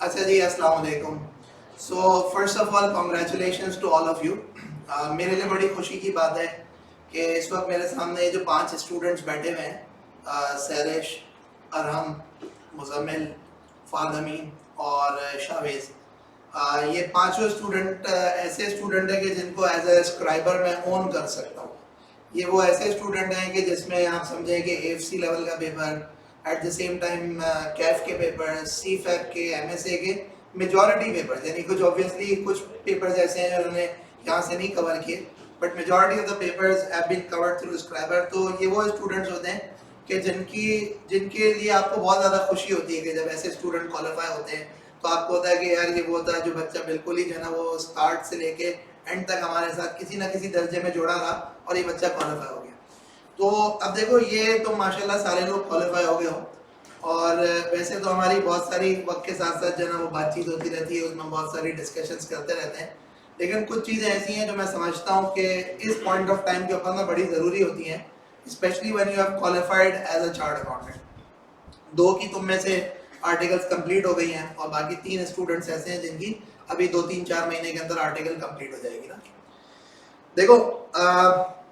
अच्छा जी, अस्सलाम वालेकुम। So first of all congratulations to all of you. मेरे लिए बड़ी खुशी की बात है कि इस वक्त मेरे सामने जो 5 स्टूडेंट्स बैठे हुए हैं, सैरिश, अरहम, मुजम्मिल, फादमीन और शावेज़। ये पांचों स्टूडेंट ऐसे स्टूडेंट हैं कि जिनको एज ए स्क्राइबर मैं ओन कर सकता हूँ। ये वो ऐसे स्टूडेंट हैं कि जिसमें आप समझें कि एफसी लेवल का paper, at the same time Kaif के पेपर, सी फैक के, एमएसए के मेजॉरिटी पेपर, यानी कुछ ऑब्वियसली कुछ पेपर्स ऐसे हैं जो उन्होंने यहाँ से नहीं कवर किए, but majority of the papers have been covered through scriber. तो ये वो स्टूडेंट्स होते हैं कि जिनके लिए आपको बहुत ज़्यादा खुशी होती है कि जब ऐसे स्टूडेंट क्वालिफाई होते हैं तो आपको होता है कि यार ये वो होता है जो बच्चा बिल्कुल ही जो है ना वो स्टार्ट से लेके एंड तक हमारे साथ किसी ना किसी दर्जे में जुड़ा रहा और ये बच्चा क्वालिफाई हो गया। तो अब देखो ये तो माशाल्लाह सारे लोग क्वालिफाई हो गए हो, और वैसे तो हमारी बहुत सारी वक्त के साथ साथ जो है ना वो बातचीत होती रहती है, उसमें बहुत सारी डिस्कशंस करते रहते हैं, लेकिन कुछ चीज़ें ऐसी हैं जो मैं समझता हूँ कि इस पॉइंट ऑफ टाइम के ऊपर ना बड़ी ज़रूरी होती हैं, specially when you have qualified as a chart accountant. दो की तुम में से आर्टिकल्स कंप्लीट हो गई हैं और बाकी 3 स्टूडेंट्स ऐसे हैं जिनकी अभी 2-3-4 महीने के अंदर आर्टिकल कंप्लीट हो जाएगी ना। देखो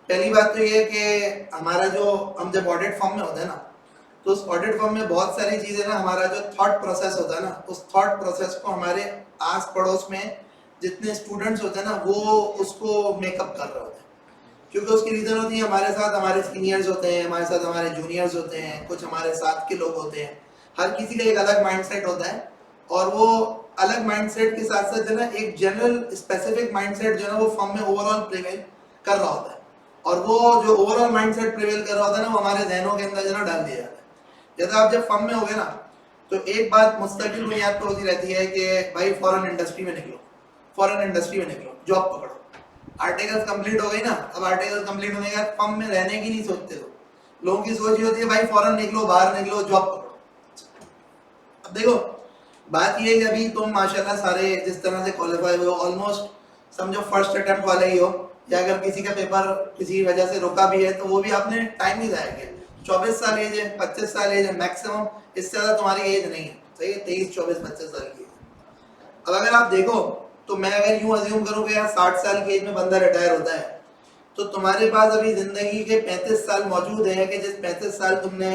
पहली बात तो ये है कि हमारा जो हम जब ऑडिट फॉर्म में होते हैं ना, तो उस ऑडिट फॉर्म में बहुत सारी चीज़ें ना, हमारा जो थॉट प्रोसेस होता है ना, उस थॉट प्रोसेस को हमारे आस पड़ोस में जितने स्टूडेंट्स होते हैं ना वो उसको मेकअप कर रहे होते हैं। क्योंकि उसकी रीज़न होती है हमारे साथ हमारे सीनियर्स होते हैं, हमारे साथ हमारे जूनियर्स होते हैं, कुछ हमारे साथ के लोग होते हैं, हर किसी का एक अलग माइंडसेट होता है, और वो अलग माइंडसेट के साथ साथ जो है ना एक जनरल स्पेसिफिक माइंडसेट जो है ना वो फॉर्म में ओवरऑल प्रिवेल कर रहा होता है, और वो जो ओवरऑल माइंडसेट प्रिवेल कर रहा होता है ना वो हमारे जहनों के अंदर जो है ना डाल दिया जाता है। जैसे आप जब फॉर्म में हो गए ना तो एक बात मुस्तकिल बुनियाद पर होती रहती है कि भाई फॉरेन इंडस्ट्री में निकलो, फॉरेन इंडस्ट्री में निकलो, जॉब पकड़ो। आर्टिकल्स कंप्लीट हो गई ना, अब आर्टिकल्स कंप्लीट होने के बाद फर्म में रहने की नहीं सोचते लोगों की सोच ये होती है भाई फॉरेन निकलो, बाहर निकलो, जॉब पकड़ो। अब देखो बात ये है कि अभी तुम माशाल्लाह सारे जिस तरह से क्वालिफाई हुए हो, ऑलमोस्ट समझो फर्स्ट अटेम्प्ट वाले ही हो, या अगर किसी का पेपर किसी वजह से रुका भी है तो वो भी आपने टाइम ही ज़ाया किया। 24 साल एज है, 25 साल एज है मैक्सिमम, इससे ज़्यादा तुम्हारी एज नहीं है, सही है, 23, 24, 25 साल की। अब अगर आप देखो तो मैं अगर यूं अज्यूम करूं कि यार 60 साल की एज में बंदा रिटायर होता है, तो तुम्हारे पास अभी जिंदगी के 35 साल मौजूद हैं कि जिस 35 साल तुमने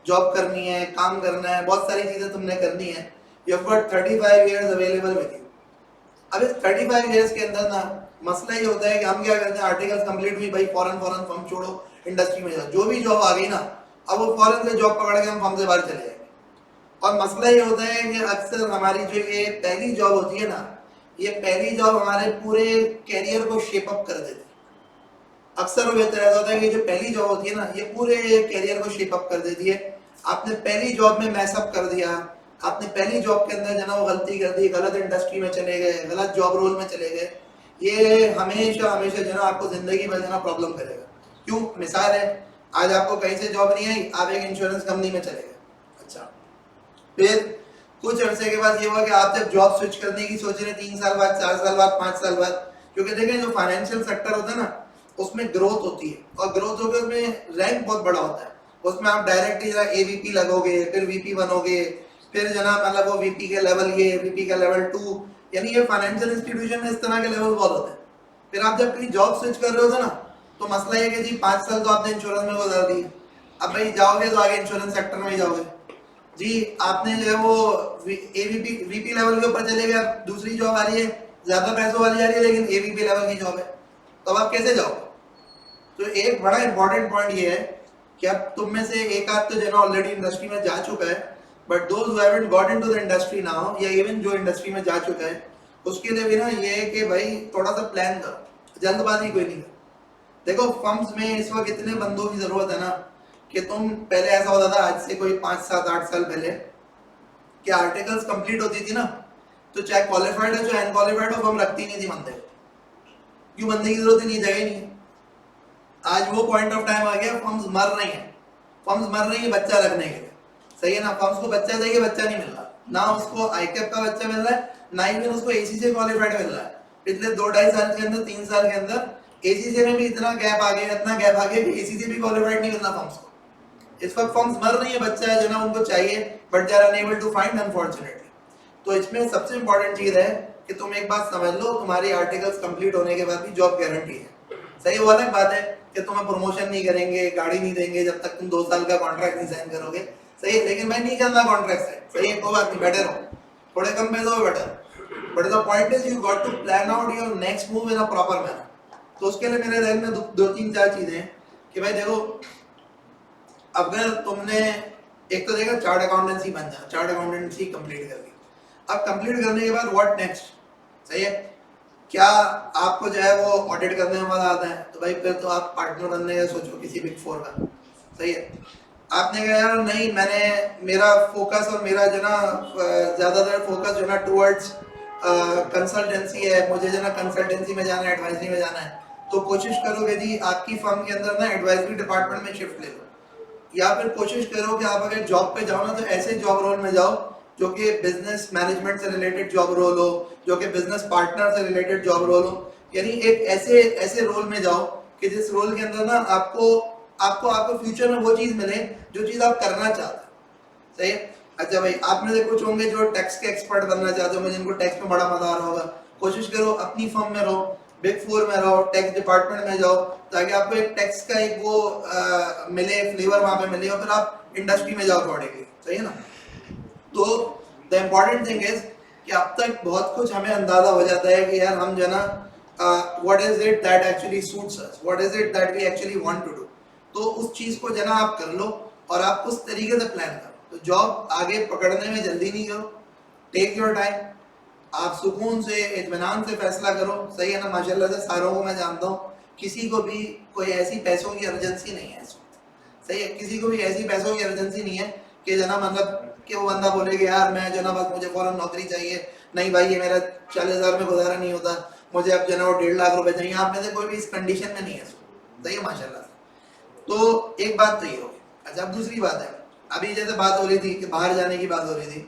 जॉब करनी है, काम करना है, बहुत सारी चीजें तुमने करनी है। You have got 35 years available with you. अब इस 35 इयर्स के अंदर ना मसला ये होता है कि हम क्या करते हैं, आर्टिकल्स कंप्लीट हुई भाई फॉरेन फॉरेन फॉर्म छोड़ो, इंडस्ट्री में जाओ, जो भी जॉब आ गई ना अब वो फॉरेन से जॉब पकड़ के हम फॉर्म से बाहर चले जाएंगे। और मसला ये होता है कि अक्सर हमारी जो ये पहली जॉब होती है ना, ये पहली जॉब हमारे पूरे कैरियर को शेप अप कर देती है। अक्सर वो बेहतर ऐसा होता है कि जो पहली जॉब होती है ना ये पूरे कैरियर को शेप अप कर देती है। आपने पहली जॉब में मैसअप कर दिया, आपने पहली जॉब के अंदर जो ना वो गलती कर दी, गलत इंडस्ट्री में चले गए, गलत जॉब रोल में चले गए, ये हमेशा हमेशा जो ना आपको जिंदगी में जो ना प्रॉब्लम करेगा। क्यों? मिसाल है, आज आपको कहीं से जॉब नहीं आई, आप एक इंश्योरेंस कंपनी में चले गए, अच्छा, फिर कुछ अरसे के बाद ये हुआ कि आप जब जॉब स्विच करने की सोच रहे 3 साल बाद, 4 साल बाद, 5 साल बाद, क्योंकि देखें जो फाइनेंशियल सेक्टर होता है ना उसमें ग्रोथ होती है, और ग्रोथ होकर उसमें रैंक बहुत बड़ा होता है, उसमें आप डायरेक्टली जरा एवीपी लगोगे, फिर वीपी बनोगे, फिर जना मतलब वो वीपी के लेवल, ये वीपी का लेवल 2, यानी ये फाइनेंशियल इंस्टीट्यूशन में इस तरह के लेवल बहुत होते हैं। फिर आप जब कहीं जॉब स्विच कर रहे हो ना तो मसला ये कि जी 5 साल तो आपने इंश्योरेंस में गुजार दिए, अब भाई जाओगे तो आगे इंश्योरेंस सेक्टर में ही जाओगे जी, आपने जो है वो एवीपी वीपी लेवल के ऊपर चले गए, दूसरी जॉब आ रही है ज्यादा पैसों वाली आ रही है लेकिन एवीपी लेवल की जॉब है, तो अब आप कैसे जाओगे? तो एक बड़ा इंपॉर्टेंट पॉइंट ये है कि अब तुम में से एक आध तो जो है ऑलरेडी इंडस्ट्री में जा चुका है, but those who haven't got into the industry now, या इवन जो इंडस्ट्री में जा चुका है उसके लिए भी ना ये है कि भाई थोड़ा सा प्लान करो, जल्दबाजी कोई नहीं करो। देखो फर्म्स में इस वक्त इतने बंदों की जरूरत है ना कि तुम पहले ऐसा होता था आज से कोई 5, 7, 8 साल पहले कि आर्टिकल्स कंप्लीट होती थी ना तो चाहे क्वालिफाइड हो चाहे अनक्वालिफाइड हो फर्म रखती नहीं थी बंदे, क्यों? बंदे की जरूरत ही नहीं, जगह नहीं है। आज वो पॉइंट ऑफ टाइम आ गया, फर्म्स मर रही हैं, फर्म्स मर रही है बच्चा रखने के लिए, सही है ना, फर्म्स को बच्चा चाहिए, बच्चा नहीं मिल रहा, ना उसको आईकेप का बच्चा मिल रहा है, ना ही उसको एसीसी क्वालिफाइड मिल रहा है। पिछले 2-2.5 साल के अंदर, 3 साल के अंदर एसीसी में भी इतना गैप आ गया, इतना गैप आ गया कि एसीसी भी क्वालिफाइड नहीं मिलना फर्म्स को। इस वक्त फर्म्स मर रही है, बच्चा है जो ना उनको चाहिए, but they are unable to find unfortunately. तो इसमें सबसे इम्पोर्टेंट चीज़ है कि तुम एक बात समझ लो, तुम्हारी आर्टिकल्स कंप्लीट होने के बाद भी जॉब गारंटी है। सही, वो अलग बात है कि तुम्हें प्रमोशन नहीं करेंगे, गाड़ी नहीं देंगे जब तक तुम 2 साल का कॉन्ट्रैक्ट नहीं साइन करोगे। सही है, लेकिन मैं नहीं करना कॉन्ट्रैक्ट साइन। सही है, कोई बात नहीं, बेटर हो, थोड़े कम पैसों में better. But the point is you got to plan out your next move in a proper manner. तो उसके लिए मेरे जहन में दो तीन चार चीजें हैं कि भाई देखो, अगर तुमने एक तो देखा चार्ट अकाउंटेंसी बन जाए, चार्ट अकाउंटेंसी कंप्लीट कर ली, अब कंप्लीट करने के बाद व्हाट नेक्स्ट? सही है, क्या आपको जो है वो ऑडिट करने में मजा आता है? तो भाई फिर तो आप पार्टनर बनने का सोचो किसी बिग फोर का। सही है, आपने कहा यार नहीं, मैंने मेरा फोकस और मेरा जो ना ज्यादातर फोकस जो ना टुवर्ड्स कंसल्टेंसी है, मुझे जो ना कंसल्टेंसी में जाना है, एडवाइजरी में जाना है, तो कोशिश करोगे जी आपकी फर्म के अंदर ना एडवाइजरी डिपार्टमेंट में शिफ्ट ले लो, या फिर कोशिश करो कि आप अगर जॉब पे जाओ ना तो ऐसे जॉब रोल में जाओ जो कि बिजनेस मैनेजमेंट से रिलेटेड जॉब रोल हो, जो कि बिजनेस पार्टनर से रिलेटेड जॉब रोल हो, यानी एक ऐसे ऐसे रोल में जाओ कि जिस रोल के अंदर ना आपको आपको आपको फ्यूचर में वो चीज मिले जो चीज आप करना चाहते हो। सही है, अच्छा भाई आप में से कुछ होंगे जो टैक्स के एक्सपर्ट बनना चाहते हो, जिनको टैक्स में बड़ा मजा आ रहा होगा, कोशिश करो अपनी फर्म में रहो, बिग फोर में रहो, टैक्स डिपार्टमेंट में जाओ, ताकि आपको एक टैक्स का एक वो मिले, फ्लेवर वहां पे मिले, और फिर आप इंडस्ट्री में जाओ अकॉर्डिंगली। सही है ना? तो द इम्पॉर्टेंट थिंग इज कि अब तक बहुत कुछ हमें अंदाजा हो जाता है कि यार हम जो ना what is it that actually suits us, what is it that we actually want to do. तो उस चीज को जो ना आप कर लो और आप उस तरीके से प्लान करो। तो जॉब आगे पकड़ने में जल्दी नहीं करो, टेक योर टाइम, आप सुकून से इत्मीनान से फैसला करो। सही है ना? माशाल्लाह से सारों को मैं जानता हूँ, किसी को भी कोई ऐसी पैसों की अर्जेंसी नहीं है इस वक्त। सही है, किसी को भी ऐसी पैसों की अर्जेंसी नहीं है कि जना मतलब कि वो बंदा बोले कि यार मैं जना बस मुझे फौरन नौकरी चाहिए, नहीं भाई ये मेरा 40,000 में गुजारा नहीं होता, मुझे अब जना वो 1.5 लाख रुपए चाहिए। आप में से कोई भी इस कंडीशन में नहीं है। सही है, माशाल्लाह से। तो एक बात तो ये हो गई। अच्छा, अब दूसरी बात है, अभी जैसे बात हो रही थी कि बाहर जाने की बात हो रही थी,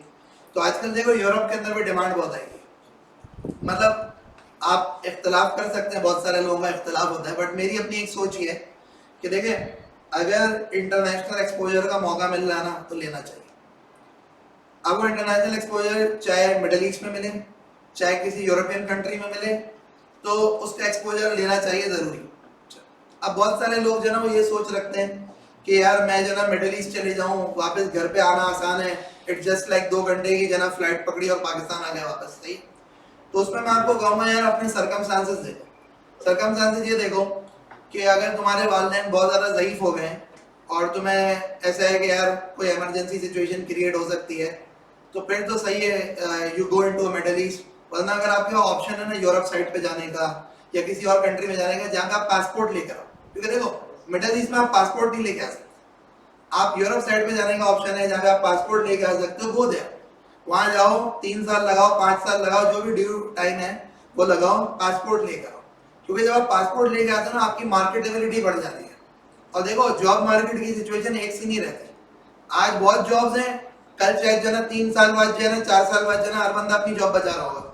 तो आजकल देखो यूरोप के अंदर भी डिमांड बहुत आई है। मतलब आप इख्तलाफ कर सकते हैं, बहुत सारे लोगों का इख्तलाफ होता है, बट मेरी अपनी एक सोच ये है कि देखें, अगर इंटरनेशनल एक्सपोजर का मौका मिल रहा है ना तो लेना चाहिए। आपको इंटरनेशनल एक्सपोजर चाहे मिडिल ईस्ट में मिले, चाहे किसी यूरोपियन कंट्री में मिले, तो उसका एक्सपोजर लेना चाहिए जरूरी। अब बहुत सारे लोग जो ना वो ये सोच रखते हैं कि यार मैं जो ना मिडिल ईस्ट चले जाऊं, वापस घर पे आना आसान है, इट्स जस्ट लाइक 2 घंटे की जना फ्लाइट पकड़ी और पाकिस्तान आ गया वापस। सही, तो उसमें मैं आपको कहूँगा यार अपने सरकमस्टांसेस देखो। सरकमस्टांसेस ये देखो कि अगर तुम्हारे वालिदैन बहुत ज़्यादा ज़ईफ हो गए और तुम्हें ऐसा है कि यार कोई इमरजेंसी सिचुएशन क्रिएट हो सकती है, तो फिर तो सही है, you go into middle east. वरना अगर आपके पास ऑप्शन है ना यूरोप साइड पे जाने का या किसी और कंट्री में जाने का जहाँ का आप पासपोर्ट लेकर आओ, क्योंकि देखो मिडिल ईस्ट में आप पासपोर्ट नहीं लेके आ सकते। आप यूरोप साइड पे जाने का ऑप्शन है जहाँ पे आप पासपोर्ट लेके आ सकते हो, वो दे वहां जाओ, 3 साल लगाओ, 5 साल लगाओ, जो भी ड्यू टाइम है वो लगाओ, पासपोर्ट लेकर आओ। क्योंकि जब आप पासपोर्ट लेके आते हो ना आपकी मार्केटेबिलिटी बढ़ जाती है। और देखो जॉब मार्केट की सिचुएशन एक सी नहीं रहती। आज बहुत जॉब्स हैं, कल शायद जो ना 3 साल बाद जो है ना 4 साल बाद जो ना हर बंदा अपनी जॉब बचा रहा होगा,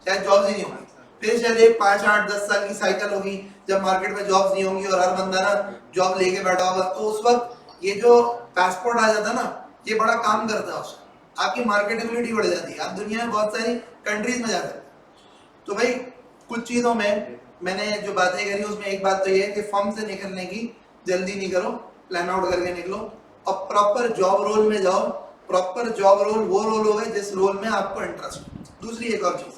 शायद जॉब्स ही नहीं होंगी। फिर शायद एक 5, 8, 10 साल की साइकिल होगी जब मार्केट में जॉब्स नहीं होंगी और हर बंदा ना जॉब लेके बैठा होगा। तो उस वक्त ये जो पासपोर्ट आ जाता है ना, ये बड़ा काम करता है उसका, आपकी मार्केटेबिलिटी बढ़ जाती है, आप दुनिया में बहुत सारी कंट्रीज में जा सकते हैं। तो भाई कुछ चीज़ों में मैंने जो बातें करी उसमें एक बात तो ये है कि फर्म से निकलने की जल्दी नहीं करो, प्लान आउट करके निकलो और प्रॉपर जॉब रोल में जाओ। प्रॉपर जॉब रोल वो रोल होगा जिस रोल में आपको इंटरेस्ट। दूसरी एक और चीज़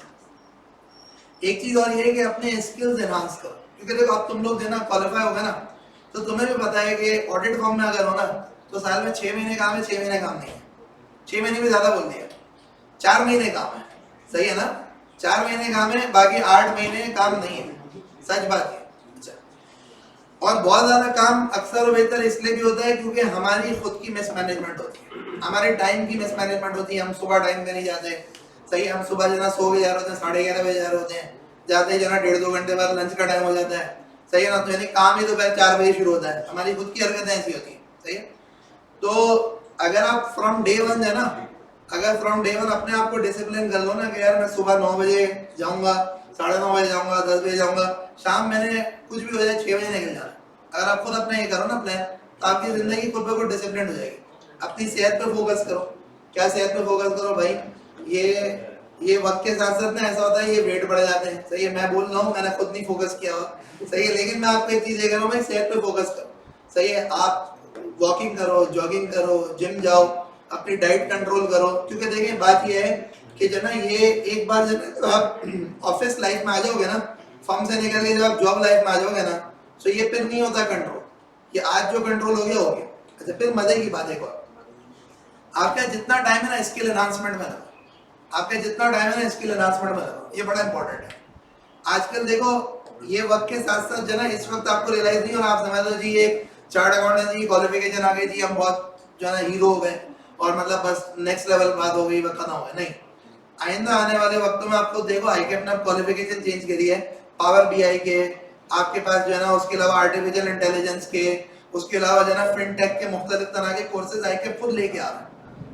और ये है कि अपने स्किल्स एनहांस करो। क्योंकि देखो अब तुम लोग जो ना क्वालिफाई हो गए ना, तो तुम्हें भी पता है कि ऑडिट फॉर्म में अगर हो ना तो साल में 6 महीने काम है, 6 महीने काम नहीं है। 6 महीने भी ज्यादा बोल दिया, 4 महीने काम है। सही है ना? 4 महीने काम है, बाकी 8 महीने काम नहीं है। सच बात है। अच्छा, और बहुत ज्यादा काम अक्सर और बेहतर इसलिए भी होता है क्योंकि हमारी खुद की मिसमैनेजमेंट होती है, हमारे टाइम की मिसमैनेजमेंट होती है। हम सुबह टाइम पे नहीं जाते। सही, हम सुबह जना 100 बजे जा रहे होते हैं, 11:30 बजे जा रहे होते हैं, जाते ही जना 1.5-2 घंटे बाद लंच का टाइम हो जाता है। सही है ना? तो यानी काम ही दोपहर 4 बजे शुरू होता है। हमारी खुद की हरकतें ऐसी होती हैं। सही है, तो अगर आप फ्रॉम डे वन है ना, अगर फ्रॉम डे वन अपने आप को डिसिप्लिन कर लो ना कि यार मैं सुबह 9 बजे जाऊंगा, 9:30 बजे जाऊंगा, 10 बजे जाऊंगा, शाम मैंने कुछ भी हो जाए 6 बजे निकल जाना। अगर आप खुद अपना ये करो ना प्लान, तो आपकी जिंदगी खुद ब खुद डिसिप्लिन हो जाएगी। अपनी सेहत पे फोकस करो। क्या सेहत पे फोकस करो भाई? ये वक्त के साथ साथ ना ऐसा होता है, ये वेट बढ़ जाते हैं। सही है, मैं बोल रहा हूँ, मैंने खुद नहीं फोकस किया हुआ, सही है, लेकिन मैं आपको एक चीज ये कह रहा हूँ भाई, सेहत पे फोकस करो। सही है, आप वॉकिंग करो, जॉगिंग करो, जिम जाओ, अपनी डाइट कंट्रोल करो। क्योंकि देखिए बात ये है कि जो ना ये एक बार जब आप ऑफिस लाइफ में आ जाओगे ना, फर्म से निकल के जब आप जॉब लाइफ में आ जाओगे ना, तो ये फिर नहीं होता कंट्रोल। ये आज जो कंट्रोल हो गया। अच्छा, फिर मजे की बात एक और, आपका जितना टाइम है ना स्किल एनहांसमेंट में लगाओ, आपका जितना टाइम है ना स्किल एनहांसमेंट में लगाओ, ये बड़ा इंपॉर्टेंट है। आजकल देखो ये वक्त के साथ साथ जो ना, इस वक्त आपको रियलाइज नहीं हो रहा, आप समझ लो जी एक चार्ट अकाउंटेंसी की क्वालिफिकेशन आ गई जी, हम बहुत जो है ना हीरो हो गए, और मतलब बस नेक्स्ट लेवल बात हो गई, खत्म हो गया। नहीं, आइंदा आने वाले वक्तों में आपको देखो आईके अपना क्वालिफिकेशन चेंज करी है, पावर बीआई के, आपके पास जो है ना उसके अलावा आर्टिफिशियल इंटेलिजेंस के, उसके अलावा जो है ना फिनटेक के मुख्तलिफ तरह के कोर्सेज आईके खुद लेके आ रहे हैं।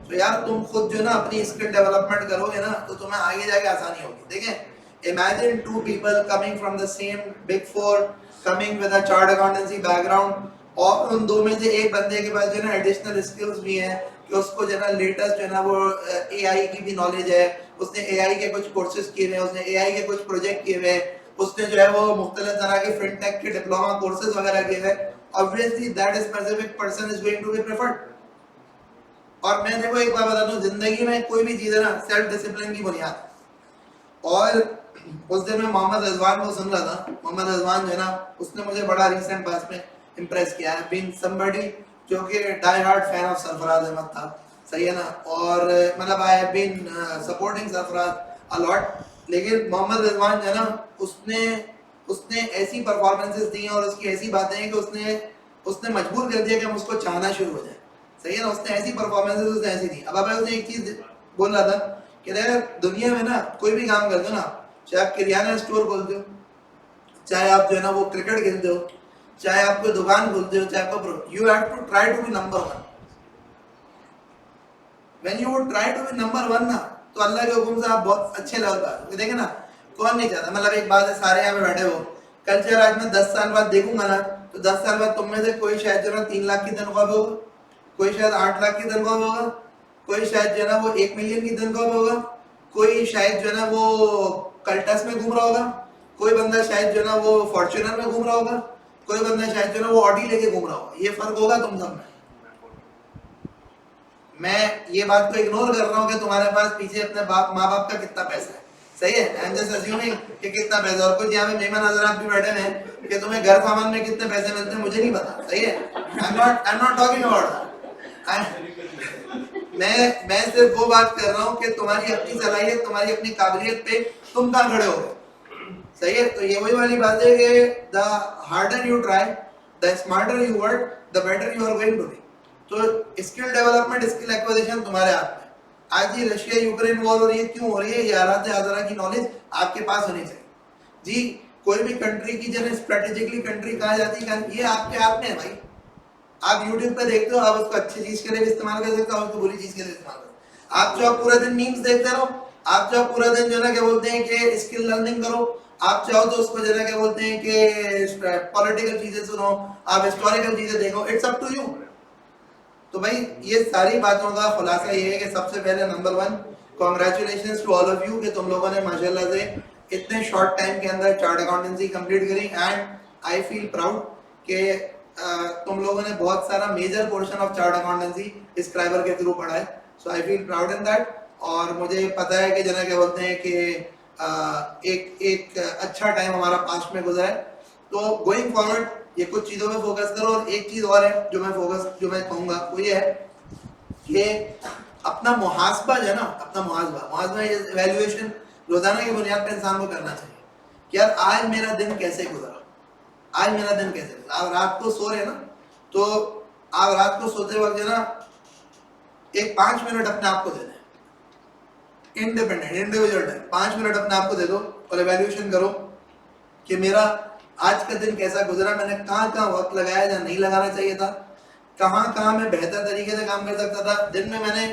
तो यार तुम खुद जो ना अपनी स्किल डेवलपमेंट करोगे ना, तो तुम्हें आगे जाके आसानी होगी। देखें, imagine two people coming from the same big four, coming with a chart accountancy background, और उन दो में से एक बंदे के पास जो है ना एडिशनल स्किल्स भी हैं, कि उसको जो है ना लेटेस्ट जो है ना वो एआई की भी नॉलेज है, उसने एआई के कुछ कोर्सेज किए हुए हैं, उसने एआई के कुछ प्रोजेक्ट किए हुए हैं, उसने जो है वो मुख्तलिफ तरह के फिनटेक के डिप्लोमा कोर्सेज वगैरह किए हुए हैं। Obviously that specific person is going to be preferred. और मैं देखो एक बात बता दूं, जिंदगी में कोई भी चीज है ना सेल्फ डिसिप्लिन की बुनियाद। और उस दिन मैं मोहम्मद रिजवान को सुन रहा था, मोहम्मद रिजवान जो है ना, उसने मुझे बड़ा रिसेंट पास में इम्प्रेस किया है, बीइंग समबडी जो कि die hard fan of Sarfraz Ahmed था। सही है ना, और मतलब I have been supporting Sarfraz a lot. लेकिन मोहम्मद रिजवान जो है ना, उसने उसने ऐसी परफॉर्मेंसेस दी हैं और उसकी ऐसी बातें हैं कि उसने मजबूर कर दिया कि हम उसको चाहना शुरू हो जाए। सही है ना, उसने ऐसी परफॉर्मेंसेस उसने ऐसी दी। अब मैं उसने एक चीज बोल रहा था कि दुनिया में ना कोई भी काम करते हो ना, चाहे आप किराना स्टोर खोलते हो, चाहे आप जो है ना वो क्रिकेट खेलते हो, चाहे आप कोई दुकान खोलते हो, चाहे आपको, you have to try to be number one. When you would try to be number one ना, तो अल्लाह के हुक्म से आप बहुत अच्छे लेवल पर देखे ना। कौन नहीं चाहता, मतलब एक बात है, सारे यहाँ पे बैठे हो, कल चाहे आज मैं 10 साल बाद देखूंगा ना, तो 10 साल बाद तुम में से कोई शायद जो ना 3 लाख की तनख्वाह पे होगा, कोई शायद 8 लाख की तनख्वाह पे होगा, कोई शायद जो है ना वो 1 मिलियन की तनख्वाह पे होगा, कोई शायद जो है ना वो कल्टस में घूम रहा होगा, कोई बंदा शायद जो है ना वो फॉर्च्यूनर में घूम रहा होगा, कोई बंदा शायद जो है ना वो ऑडी लेके घूम रहा होगा। ये फर्क होगा तुम सब में। मैं ये बात को इग्नोर कर रहा हूँ कि तुम्हारे पास पीछे अपने माँ बाप का कितना पैसा है। सही है, आई एम जस्ट अज्यूमिंग कि कितना पैसा, और कुछ यहाँ पे मेहमान हजरात भी बैठे हैं कि तुम्हें घर सामान में कितने पैसे मिलते हैं मुझे नहीं पता। सही है, I am not talking about मैं सिर्फ वो बात कर रहा हूँ कि तुम्हारी अपनी सलाहियत, तुम्हारी अपनी काबिलियत पे तुम कहाँ खड़े हो गए। सही है, तो ये वही वाली बात है कि the harder you try, the smarter you work, the better you are going to be. तो स्किल डेवलपमेंट, स्किल एक्विजिशन तुम्हारे हाथ में। आज ये रशिया यूक्रेन वॉर हो रही है, क्यों हो रही है? ये हालात हाजरा की नॉलेज आपके पास होनी चाहिए जी। कोई भी कंट्री की जब स्ट्रेटेजिकली कंट्री कहा जाती है, ये आपके हाथ में है भाई। आप YouTube पे देखते हो, आप उसको अच्छी चीज के लिए भी इस्तेमाल कर सकते हो, उसको बुरी चीज के लिए इस्तेमाल कर। आप जो पूरा दिन मीम्स देखते रहो, आप जो पूरा दिन जो ना क्या बोलते हैं कि स्किल लर्निंग करो, आप चाहो तो उसको जो ना क्या बोलते हैं कि पॉलिटिकल चीजें सुनो, आप हिस्टोरिकल चीजें देखो, इट्स अप टू यू। तो भाई ये सारी बातों का खुलासा ये है कि सबसे पहले number 1, congratulations to all of you कि तुम लोगों ने माशाल्लाह से इतने शॉर्ट टाइम के अंदर चार्ट अकाउंटेंसी कंप्लीट करी। एंड आई फील प्राउड कि तुम लोगों ने बहुत सारा major portion of chart accountancy scriber के थ्रू पढ़ा है। So I feel proud in that. और मुझे पता है कि जना क्या बोलते हैं कि एक अच्छा टाइम हमारा पास्ट में गुजरा है। तो गोइंग फॉरवर्ड ये कुछ चीज़ों में फोकस करो। और एक चीज़ और है जो मैं कहूँगा वो ये है कि अपना मुहासबा जो है ना, अपना मुहासबा इवैल्यूएशन रोजाना की बुनियाद पर इंसान को करना चाहिए कि यार आज मेरा दिन कैसे गुजरा, आज मेरा दिन कैसे गुजरा। आप रात को सो रहे ना, तो आप रात को सोते वक्त जो ना एक 5 मिनट अपने आप को दे दें, इंडिविजुअल टाइम 5 मिनट अपने आप को दे दो और इवैल्यूएशन करो कि मेरा आज का दिन कैसा गुजरा, मैंने कहाँ कहाँ वक्त लगाया जहाँ नहीं लगाना चाहिए था, कहाँ कहाँ मैं बेहतर तरीके से काम कर सकता था, दिन में मैंने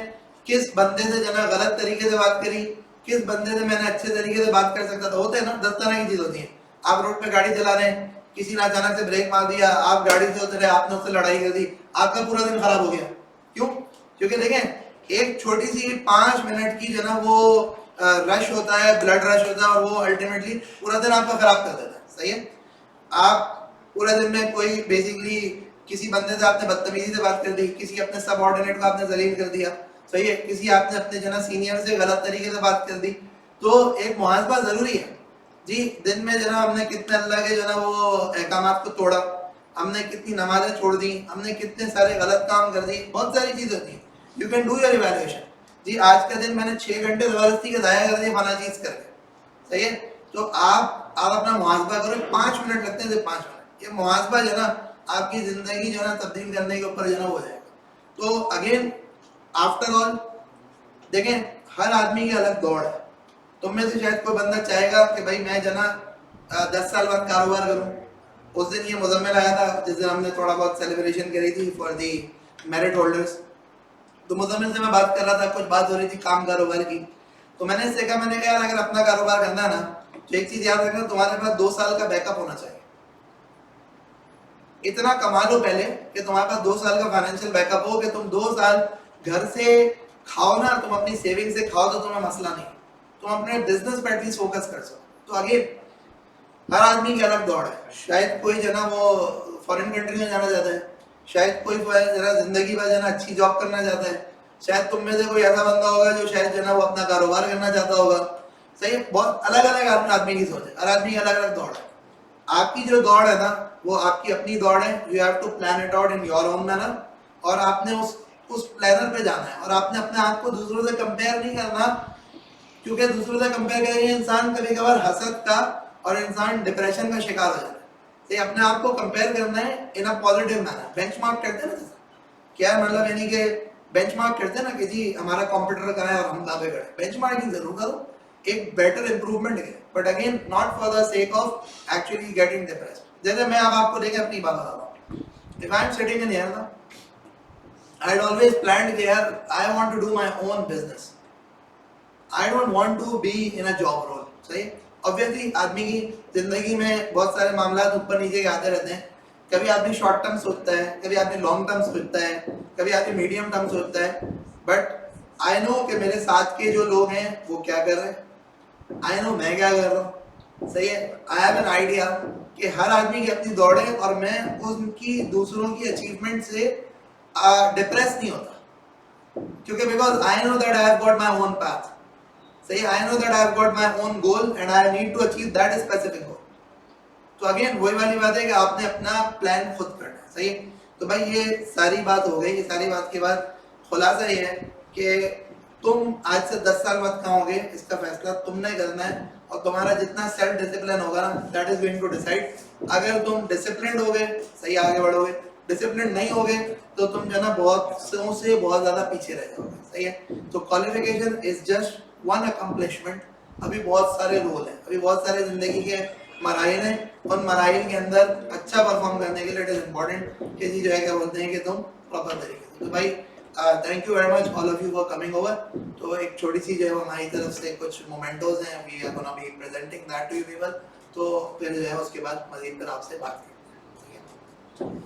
किस बंदे से जना गलत तरीके से बात करी, किस बंदे से मैंने अच्छे तरीके से बात कर सकता था। होते हैं ना 10 तरह की चीज होती है। आप रोड पे गाड़ी चला रहे हैं, किसी ने अचानक से ब्रेक मार दिया, आप गाड़ी से उतरे, आपने उससे लड़ाई कर दी, आपका पूरा दिन खराब हो गया। क्यों? क्योंकि देखें एक छोटी सी 5 मिनट की जो ना वो रश होता है, ब्लड रश होता है, और वो अल्टीमेटली पूरा दिन आपका खराब कर देता है। सही है, आप पूरे दिन में कोई बेसिकली किसी बंदे से आपने बदतमीजी से बात कर दी, किसी अपने सबऑर्डिनेट को आपने जलील कर दिया, सही है, किसी आपने अपने जो ना सीनियर से गलत तरीके से बात कर दी, तो एक मुहासबा जरूरी है जी। दिन में जो ना हमने कितने अल्लाह के जो ना वो अहकामात को तोड़ा, हमने कितनी नमाजें छोड़ दी, हमने कितने सारे गलत काम कर दिए, बहुत सारी चीज़ होती है। You can do your evaluation जी। आज का दिन मैंने 6 घंटे ज़बरदस्ती के ज़ाया कर दिए फला चीज़ करके, सही है, तो आप अपना मुहासबा करो। 5 मिनट लगते हैं, सिर्फ 5 मिनट। ये मुहासबा जो ना आपकी ज़िंदगी जो ना तब्दील करने के ऊपर जो ना हो जाएगा। तो अगेन आफ्टर ऑल देखें, हर आदमी की अलग दौड़ है। तुम में से शायद कोई बंदा चाहेगा कि भाई मैं जना 10 साल बाद कारोबार करूं। उस दिन ये मुजम्मिल आया था जिस दिन हमने थोड़ा बहुत सेलिब्रेशन करी थी फॉर दी मेरिट होल्डर्स। तो मुजम्मिल से मैं बात कर रहा था, कुछ बात हो रही थी काम कारोबार की। तो मैंने इससे कहा, मैंने कहा यार अगर अपना कारोबार करना है ना, तो एक चीज याद रखना, तुम्हारे पास 2 साल का बैकअप होना चाहिए। इतना कमा लो पहले कि तुम्हारे पास 2 साल का फाइनेंशियल बैकअप हो, कि तुम 2 साल घर से खाओ ना, तुम अपनी सेविंग से खाओ तो तुम्हें मसला नहीं, तुम अपने बिजनेस पर एटलीस्ट फोकस कर सको। तो अगेन हर आदमी की अलग दौड़ है। शायद कोई जना वो फॉरेन कंट्री में जाना चाहता है, शायद कोई जरा जिंदगी में जना अच्छी जॉब करना चाहता है, शायद तुम में से कोई ऐसा बंदा होगा जो शायद जना वो अपना कारोबार करना चाहता होगा। सही, बहुत अलग अलग आदमी की सोच है, हर आदमी की अलग अलग दौड़ है। आपकी जो दौड़ है ना, वो आपकी अपनी दौड़ है। You have to plan it out in your own manner, और आपने उस प्लानर पे जाना है, और आपने अपने आप को दूसरों से कंपेयर नहीं करना, क्योंकि दूसरों से कंपेयर करेंगे इंसान कभी कभार हसद का और इंसान डिप्रेशन का शिकार हो जाता है। तो अपने आप को कंपेयर करना है इन अ पॉजिटिव मैनर। बेंचमार्क करते हैं ना, क्या मतलब यानी कि बेंचमार्क करते हैं ना कि जी हमारा कंप्यूटर का है और हम कहाँ पे खड़े। बेंचमार्किंग जरूर करो, एक बेटर इंप्रूवमेंट है, but again not for the sake of actually getting depressed. जैसे मैं अब आपको लेके अपनी बात बता रहा हूँ, if I am sitting in here ना, आई हैड ऑलवेज प्लान्ड कि यार I want to do my own business, I don't want to be in a job role. सही, ऑब्वियसली आदमी की जिंदगी में बहुत सारे मामला ऊपर नीचे के आते रहते हैं। कभी आदमी शॉर्ट टर्म सोचता है, कभी आदमी लॉन्ग टर्म सोचता है, कभी आदमी मीडियम टर्म सोचता है। बट आई नो कि मेरे साथ के जो लोग हैं वो क्या कर रहे हैं, आई नो मैं क्या कर रहा हूँ। सही है, आई हैव एन आइडिया कि हर आदमी की अपनी दौड़ है, और मैं उनकी दूसरों की अचीवमेंट से डिप्रेस नहीं होता, क्योंकि because I know that I have got my own path. सही, I know that I have got my own goal and I need to achieve that specific goal. तो अगेन वही वाली बात है कि आपने अपना प्लान खुद करना है। सही है, तो भाई ये सारी बात हो गई। ये सारी बात के बाद खुलासा ये है कि तुम आज से 10 साल बाद कहाँ होगे, इसका फैसला तुमने करना है, और तुम्हारा जितना सेल्फ डिसिप्लिन होगा ना, that is going to decide. अगर तुम डिसिप्लिन होगे, सही आगे बढ़ोगे। डिसिप्लिन नहीं होगे तो तुम जो ना बहुत से बहुत ज्यादा पीछे रह जाओगे। सही है, तो qualification is just one accomplishment. अभी बहुत सारे रोल हैं, अभी बहुत सारे जिंदगी के मराइल हैं। उन मराइल के अंदर अच्छा परफॉर्म करने के लिए इट इज इम्पोर्टेंट कि जी जो है क्या बोलते हैं कि तुम प्रॉपर तरीके से। तो भाई thank you very much all of you for coming over. तो एक छोटी सी जो है हमारी तरफ से कुछ मोमेंटोज हैं, we are gonna be presenting that to you people. तो फिर जो है उसके बाद मजीद फिर आपसे बात करते हैं।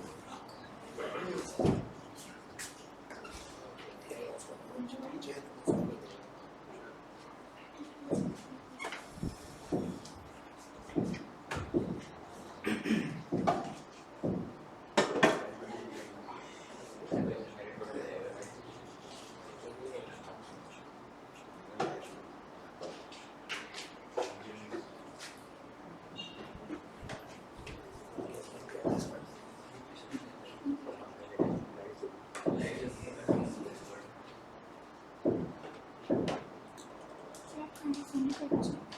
Thank you so much.